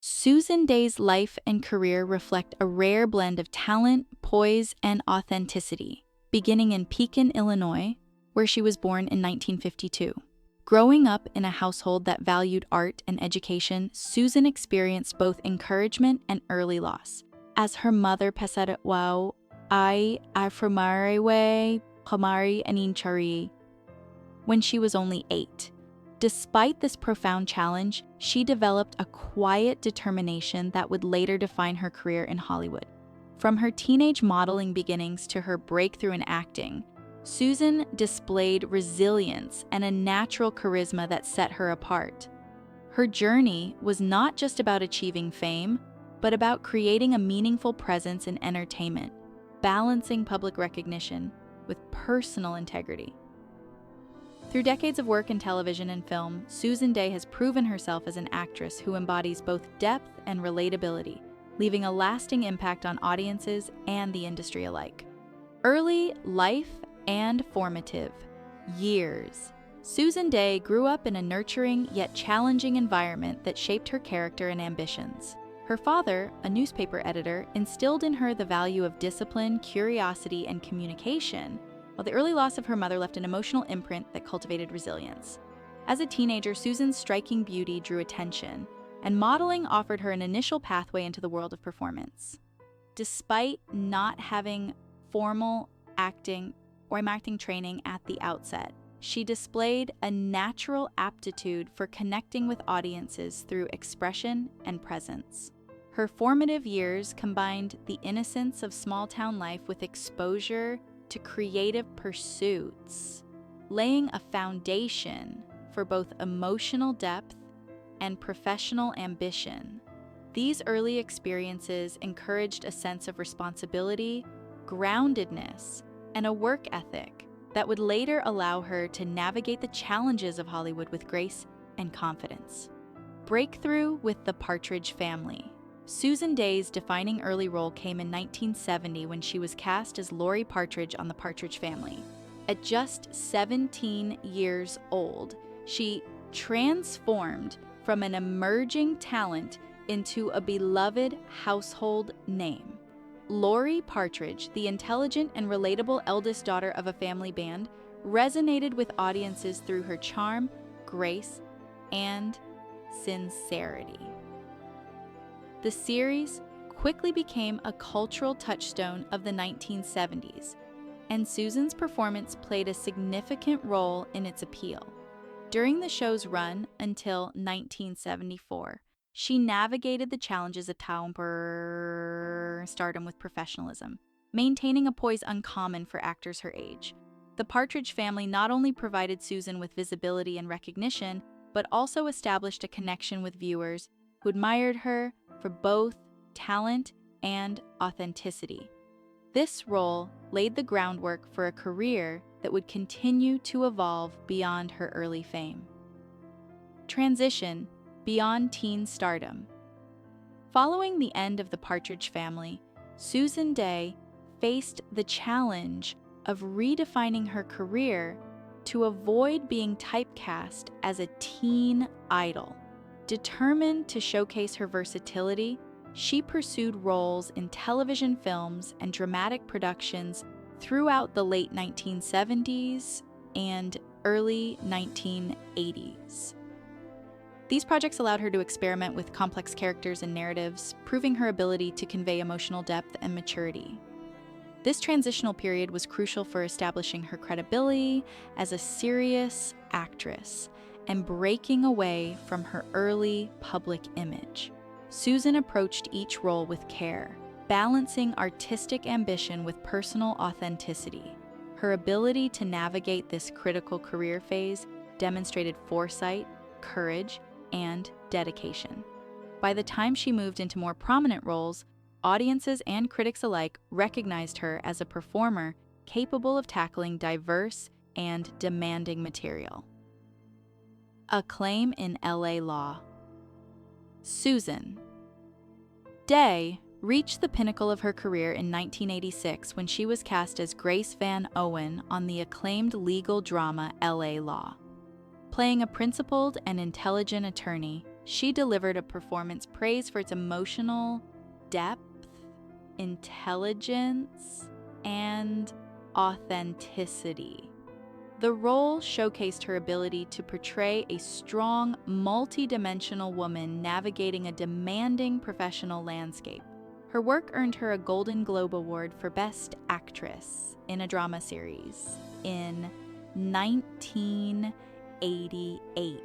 Susan Day's life and career reflect a rare blend of talent, poise, and authenticity, beginning in Pekin, Illinois, where she was born in 1952. Growing up in a household that valued art and education, Susan experienced both encouragement and early loss, as her mother pesara wow ay aframarewe pamari aninchari when she was only 8. Despite this profound challenge, she developed a quiet determination that would later define her career in Hollywood. From her teenage modeling beginnings to her breakthrough in acting, Susan displayed resilience and a natural charisma that set her apart. Her journey was not just about achieving fame, but about creating a meaningful presence in entertainment, balancing public recognition with personal integrity. Through decades of work in television and film, Susan Day has proven herself as an actress who embodies both depth and relatability, leaving a lasting impact on audiences and the industry alike. Early life and formative years. Susan Day grew up in a nurturing yet challenging environment that shaped her character and ambitions. Her father, a newspaper editor, instilled in her the value of discipline, curiosity, and communication, while the early loss of her mother left an emotional imprint that cultivated resilience. As a teenager, Susan's striking beauty drew attention, and modeling offered her an initial pathway into the world of performance. Despite not having formal acting training at the outset, she displayed a natural aptitude for connecting with audiences through expression and presence. Her formative years combined the innocence of small-town life with exposure to creative pursuits, laying a foundation for both emotional depth and professional ambition. These early experiences encouraged a sense of responsibility, groundedness, and a work ethic that would later allow her to navigate the challenges of Hollywood with grace and confidence. Breakthrough with The Partridge Family. Susan Day's defining early role came in 1970 when she was cast as Laurie Partridge on The Partridge Family. At just 17 years old, she transformed from an emerging talent into a beloved household name. Laurie Partridge, the intelligent and relatable eldest daughter of a family band, resonated with audiences through her charm, grace, and sincerity. The series quickly became a cultural touchstone of the 1970s, and Susan's performance played a significant role in its appeal. During the show's run until 1974, she navigated the challenges of town stardom with professionalism, maintaining a poise uncommon for actors her age. The Partridge Family not only provided Susan with visibility and recognition, but also established a connection with viewers who admired her for both talent and authenticity. This role laid the groundwork for a career that would continue to evolve beyond her early fame. Transition beyond teen stardom. Following the end of The Partridge Family, Susan Day faced the challenge of redefining her career to avoid being typecast as a teen idol. Determined to showcase her versatility, she pursued roles in television films and dramatic productions throughout the late 1970s and early 1980s. These projects allowed her to experiment with complex characters and narratives, proving her ability to convey emotional depth and maturity. This transitional period was crucial for establishing her credibility as a serious actress and breaking away from her early public image. Susan approached each role with care, balancing artistic ambition with personal authenticity. Her ability to navigate this critical career phase demonstrated foresight, courage, and dedication. By the time she moved into more prominent roles, audiences and critics alike recognized her as a performer capable of tackling diverse and demanding material. Acclaim in LA Law. Susan Day reached the pinnacle of her career in 1986 when she was cast as Grace Van Owen on the acclaimed legal drama LA Law. Playing a principled and intelligent attorney, she delivered a performance praised for its emotional depth, intelligence, and authenticity. The role showcased her ability to portray a strong, multi-dimensional woman navigating a demanding professional landscape. Her work earned her a Golden Globe Award for Best Actress in a Drama Series in 1988,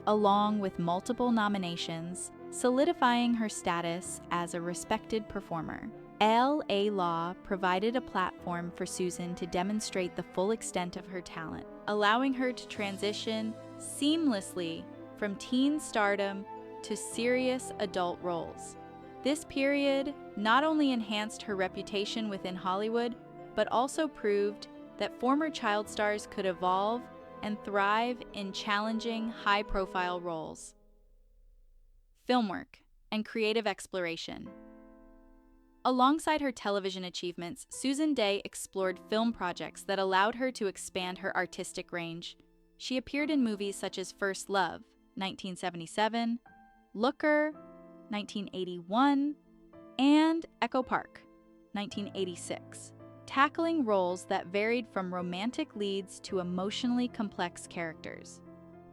along with multiple nominations, solidifying her status as a respected performer. L.A. Law provided a platform for Susan to demonstrate the full extent of her talent, allowing her to transition seamlessly from teen stardom to serious adult roles. This period not only enhanced her reputation within Hollywood, but also proved that former child stars could evolve and thrive in challenging, high-profile roles. Film work and creative exploration. Alongside her television achievements, Susan Dey explored film projects that allowed her to expand her artistic range. She appeared in movies such as First Love, 1977, Looker, 1981, and Echo Park, 1986, tackling roles that varied from romantic leads to emotionally complex characters.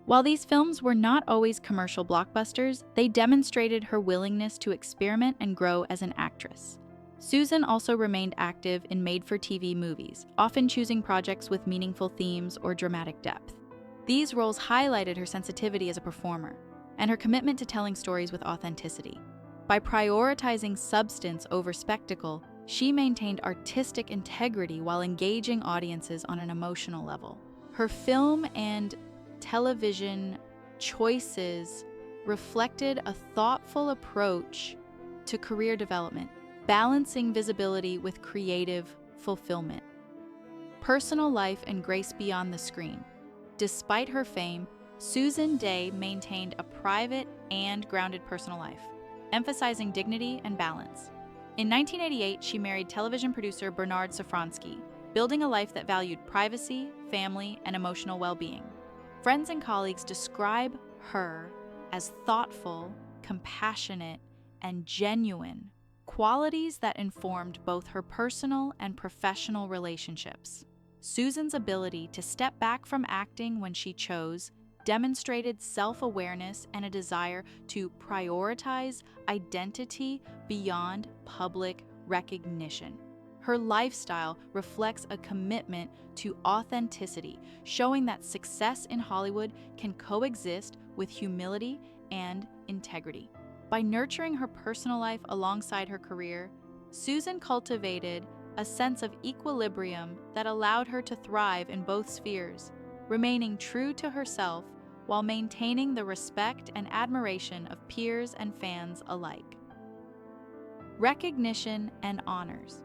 While these films were not always commercial blockbusters, they demonstrated her willingness to experiment and grow as an actress. Susan also remained active in made-for-TV movies, often choosing projects with meaningful themes or dramatic depth. These roles highlighted her sensitivity as a performer and her commitment to telling stories with authenticity. By prioritizing substance over spectacle, she maintained artistic integrity while engaging audiences on an emotional level. Her film and television choices reflected a thoughtful approach to career development, balancing visibility with creative fulfillment. Personal life and grace beyond the screen. Despite her fame, Susan Dey maintained a private and grounded personal life, emphasizing dignity and balance. In 1988, she married television producer Bernard Safransky, building a life that valued privacy, family, and emotional well-being. Friends and colleagues describe her as thoughtful, compassionate, and genuine, qualities that informed both her personal and professional relationships. Susan's ability to step back from acting when she chose demonstrated self-awareness and a desire to prioritize identity beyond public recognition. Her lifestyle reflects a commitment to authenticity, showing that success in Hollywood can coexist with humility and integrity. By nurturing her personal life alongside her career, Susan cultivated a sense of equilibrium that allowed her to thrive in both spheres, remaining true to herself while maintaining the respect and admiration of peers and fans alike. Recognition and honors.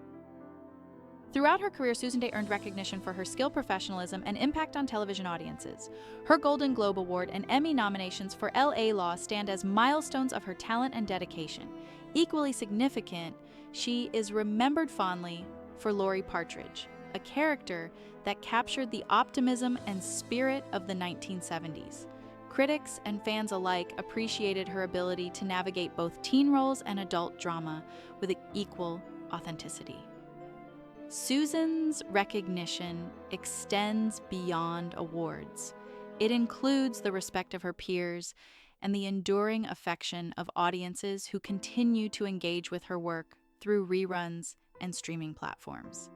Throughout her career, Susan Dey earned recognition for her skill, professionalism, and impact on television audiences. Her Golden Globe Award and Emmy nominations for L.A. Law stand as milestones of her talent and dedication. Equally significant, she is remembered fondly for Laurie Partridge, a character that captured the optimism and spirit of the 1970s. Critics and fans alike appreciated her ability to navigate both teen roles and adult drama with equal authenticity. Susan's recognition extends beyond awards. It includes the respect of her peers and the enduring affection of audiences who continue to engage with her work through reruns and streaming platforms.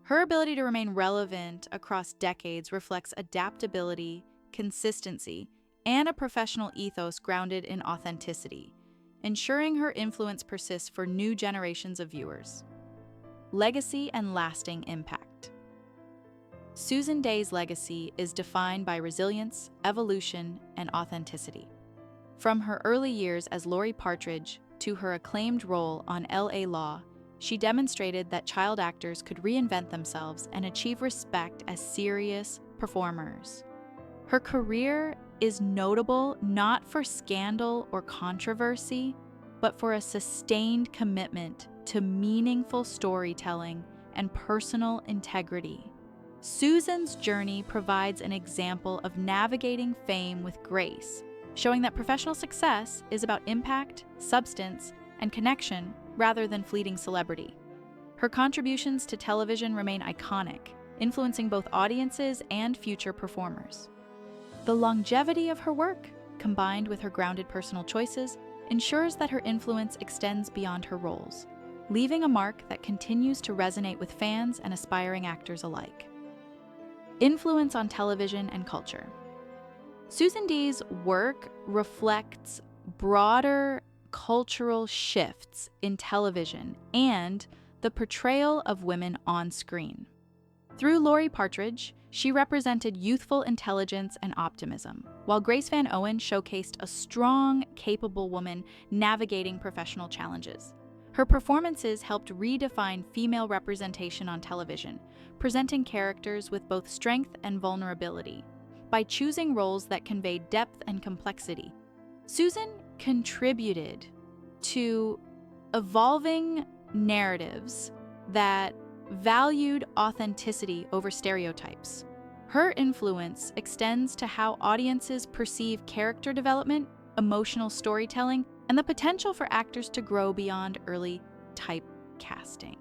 Her ability to remain relevant across decades reflects adaptability, consistency, and a professional ethos grounded in authenticity, ensuring her influence persists for new generations of viewers. Legacy and lasting impact. Susan Dey's legacy is defined by resilience, evolution, and authenticity. From her early years as Laurie Partridge to her acclaimed role on L.A. Law, she demonstrated that child actors could reinvent themselves and achieve respect as serious performers. Her career is notable not for scandal or controversy, but for a sustained commitment to meaningful storytelling and personal integrity. Susan's journey provides an example of navigating fame with grace, showing that professional success is about impact, substance, and connection rather than fleeting celebrity. Her contributions to television remain iconic, influencing both audiences and future performers. The longevity of her work, combined with her grounded personal choices, ensures that her influence extends beyond her roles, leaving a mark that continues to resonate with fans and aspiring actors alike. Influence on television and culture. Susan Day's work reflects broader cultural shifts in television and the portrayal of women on screen. Through Laurie Partridge, she represented youthful intelligence and optimism, while Grace Van Owen showcased a strong, capable woman navigating professional challenges. Her performances helped redefine female representation on television, presenting characters with both strength and vulnerability. By choosing roles that conveyed depth and complexity, Susan contributed to evolving narratives that valued authenticity over stereotypes. Her influence extends to how audiences perceive character development, emotional storytelling, and the potential for actors to grow beyond early typecasting.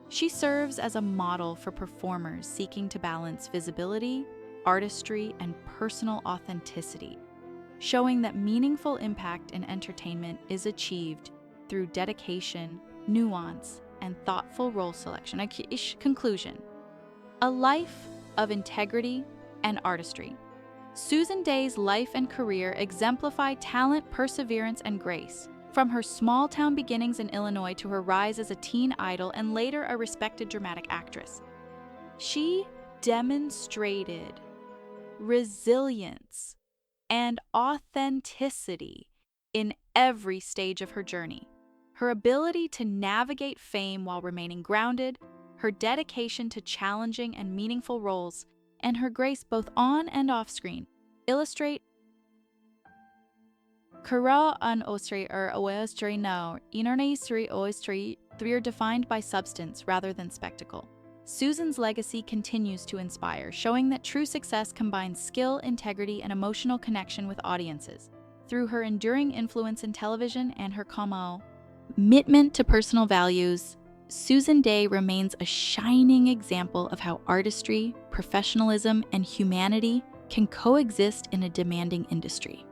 She serves as a model for performers seeking to balance visibility, artistry, and personal authenticity, showing that meaningful impact in entertainment is achieved through dedication, nuance, and thoughtful role selection. Conclusion: a life of integrity and artistry. Susan Day's life and career exemplify talent, perseverance, and grace. From her small-town beginnings in Illinois to her rise as a teen idol and later a respected dramatic actress, she demonstrated resilience and authenticity in every stage of her journey. Her ability to navigate fame while remaining grounded, her dedication to challenging and meaningful roles, and her grace both on and off screen illustrate Kara an ostri oestri now, inerne sri oestri, three are defined by substance rather than spectacle. Susan's legacy continues to inspire, showing that true success combines skill, integrity, and emotional connection with audiences. Through her enduring influence in television and her commitment to personal values, Susan Day remains a shining example of how artistry, professionalism, and humanity can coexist in a demanding industry.